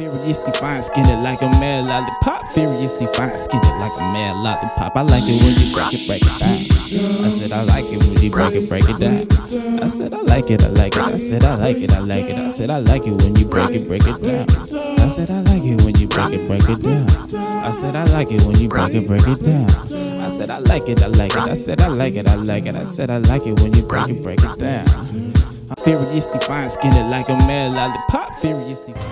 Furiously fine, skin it like a mad lollipop. Furiously fine, skin it like a mad lollipop. I like it when you break it down. I said I like it when you break it down. I said I like it, I like it. I said I like it, I like it. I said I like it when you break it down. I said I like it when you break it down. I said I like it when you break it down. I said I like it, I like it. I said I like it, I like it. I said I like it when you break it down. I'm furiously fine, skin it like a mad lollipop. Furiously fine.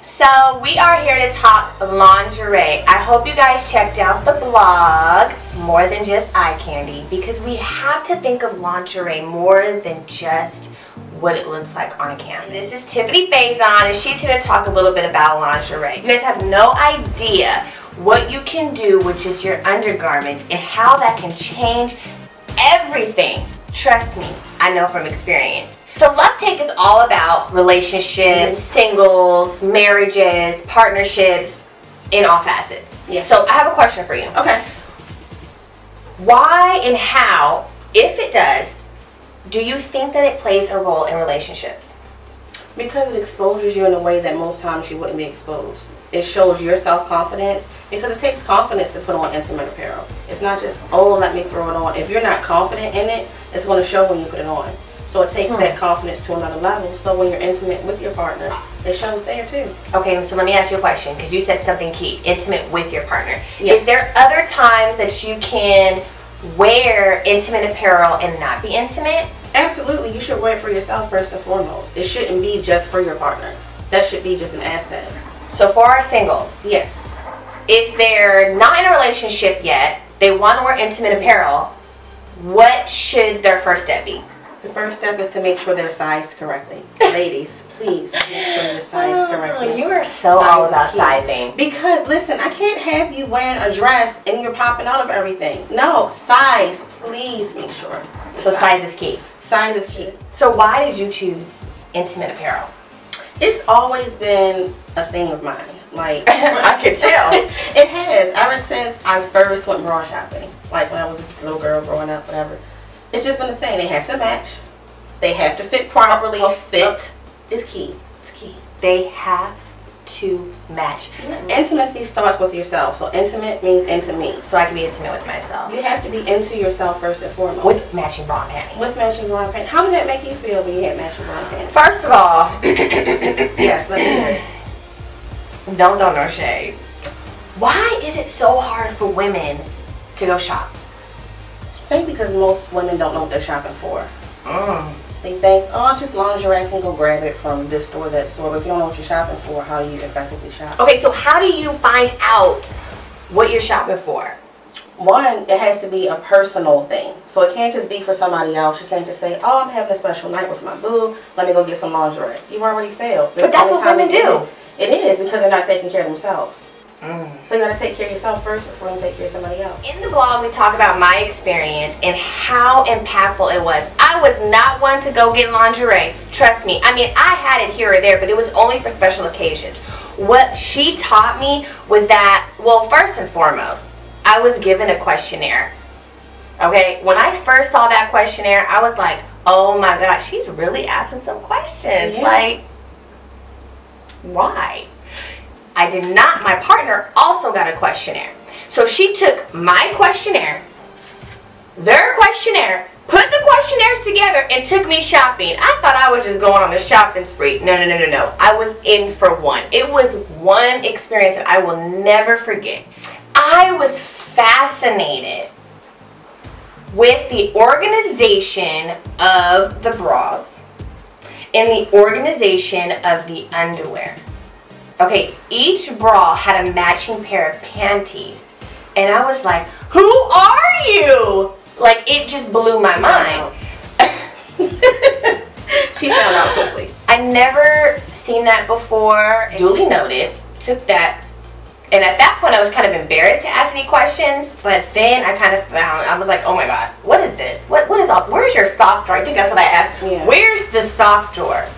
So we are here to talk lingerie. I hope you guys checked out the blog, More Than Just Eye Candy, because we have to think of lingerie more than just what it looks like on a camera. This is Tiffany Faison, and she's here to talk a little bit about lingerie. You guys have no idea what you can do with just your undergarments and how that can change everything. Trust me, I know from experience. So LoveTank is all about relationships, singles, marriages, partnerships, in all facets. Yeah. So I have a question for you. Okay. Why and how, if it does, do you think that it plays a role in relationships? Because it exposes you in a way that most times you wouldn't be exposed. It shows your self-confidence, because it takes confidence to put on intimate apparel. It's not just, oh, let me throw it on. If you're not confident in it, it's going to show when you put it on. So it takes that confidence to another level. So when you're intimate with your partner, it shows there too. Okay, so let me ask you a question, because you said something key, intimate with your partner. Yes. Is there other times that you can wear intimate apparel and not be intimate? Absolutely. You should wear it for yourself first and foremost. It shouldn't be just for your partner. That should be just an asset. So for our singles, yes, if they're not in a relationship yet, they want to wear intimate apparel, what should their first step be? The first step is to make sure they're sized correctly. Ladies, please make sure you're sized correctly. You are so all about sizing. Because, listen, I can't have you wearing a dress and you're popping out of everything. No, size, please make sure. So size is key. Size is key. So why did you choose intimate apparel? It's always been a thing of mine. Like, I can tell. It has, ever since I first went bra shopping. Like when I was a little girl growing up, whatever. It's just been a thing. They have to match. They have to fit properly. Fit is key. It's key. They have to match. Intimacy starts with yourself. So intimate means into me. So I can be intimate with myself. You have to be into yourself first and foremost. With matching bra and panties. With matching bra and panties. How did that make you feel when you had matching bra and panties? First of all, yes, let me hear it. Don't no shade. Why is it so hard for women to go shop? I think because most women don't know what they're shopping for. They think, oh, it's just lingerie, I can go grab it from this store, that store. But if you don't know what you're shopping for, how do you effectively shop? Okay, so how do you find out what you're shopping for? One, it has to be a personal thing. So it can't just be for somebody else. You can't just say, oh, I'm having a special night with my boo, let me go get some lingerie. You've already failed. But that's what women do. It is, because they're not taking care of themselves. So you got to take care of yourself first before you take care of somebody else. In the blog, we talk about my experience and how impactful it was. I was not one to go get lingerie. Trust me. I mean, I had it here or there, but it was only for special occasions. What she taught me was that, well, first and foremost, I was given a questionnaire. Okay? When I first saw that questionnaire, I was like, oh my God, she's really asking some questions. Yeah. Like, why? I did not. My partner also got a questionnaire. So she took my questionnaire, their questionnaire, put the questionnaires together, and took me shopping. I thought I was just going on a shopping spree. No. I was in for one. It was one experience that I will never forget. I was fascinated with the organization of the bras and the organization of the underwear. Okay, each bra had a matching pair of panties. And I was like, who are you? Like, it just blew my mind. She found out quickly. I never seen that before. Duly noted, took that. And at that point, I was kind of embarrassed to ask any questions. But then I kind of found, I was like, oh my God, what is this? What is all, where's your sock drawer? I think that's what I asked. Yeah. Where's the sock drawer?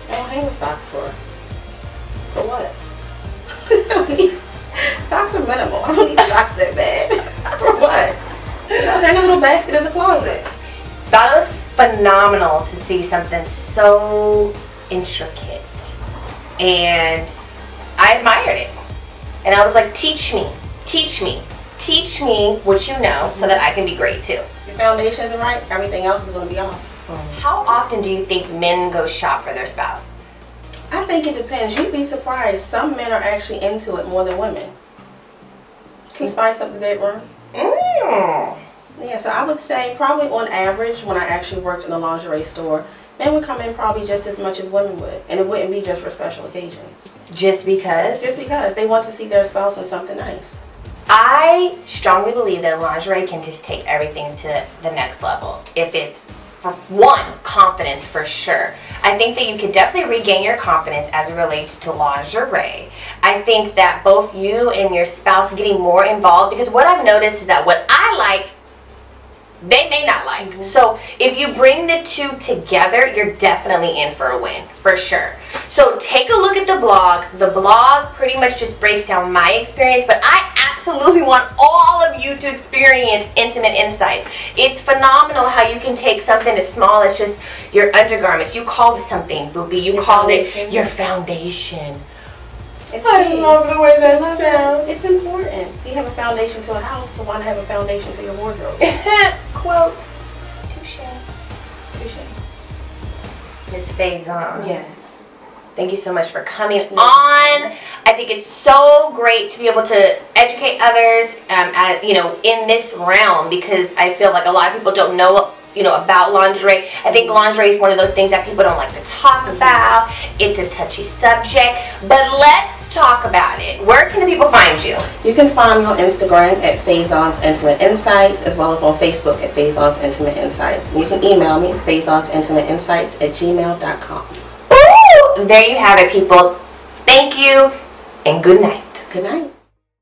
I don't hang a sock drawer. For what? Socks are minimal. I don't need socks that bad. For what? You know, they're in a little basket in the closet. Thought it was phenomenal to see something so intricate, and I admired it. And I was like, teach me what you know so that I can be great too. Your foundation isn't right, everything else is going to be off. How often do you think men go shop for their spouse? I think it depends. You'd be surprised. Some men are actually into it more than women. Can spice up the bedroom. Yeah, so I would say probably on average, when I actually worked in a lingerie store, men would come in probably just as much as women would. And it wouldn't be just for special occasions. Just because? Just because. They want to see their spouse in something nice. I strongly believe that lingerie can just take everything to the next level. If it's, for one, confidence for sure. I think that you can definitely regain your confidence as it relates to lingerie. I think that both you and your spouse getting more involved, because what I've noticed is that what I like, they may not like. So if you bring the two together, you're definitely in for a win, for sure. So take a look at the blog. The blog pretty much just breaks down my experience, but I absolutely want all of you to experience Intimate Insights. It's phenomenal how you can take something as small as just your undergarments. You called it something, Boopy. You called it your foundation. I love the way that sounds. It's important. You have a foundation to a house, so why not have a foundation to your wardrobe? Quotes. Touche. Touche. Ms. Faison. Yes. Thank you so much for coming on. I think it's so great to be able to educate others, in this realm, because I feel like a lot of people don't know, about lingerie. I think lingerie is one of those things that people don't like to talk about. It's a touchy subject, but let's talk about it. Where can the people find you? You can find me on Instagram at Faison's Intimate Insights, as well as on Facebook at Faison's Intimate Insights. And you can email me, faison'sintimateinsights@gmail.com. Ooh, there you have it, people. Thank you, and good night. Good night.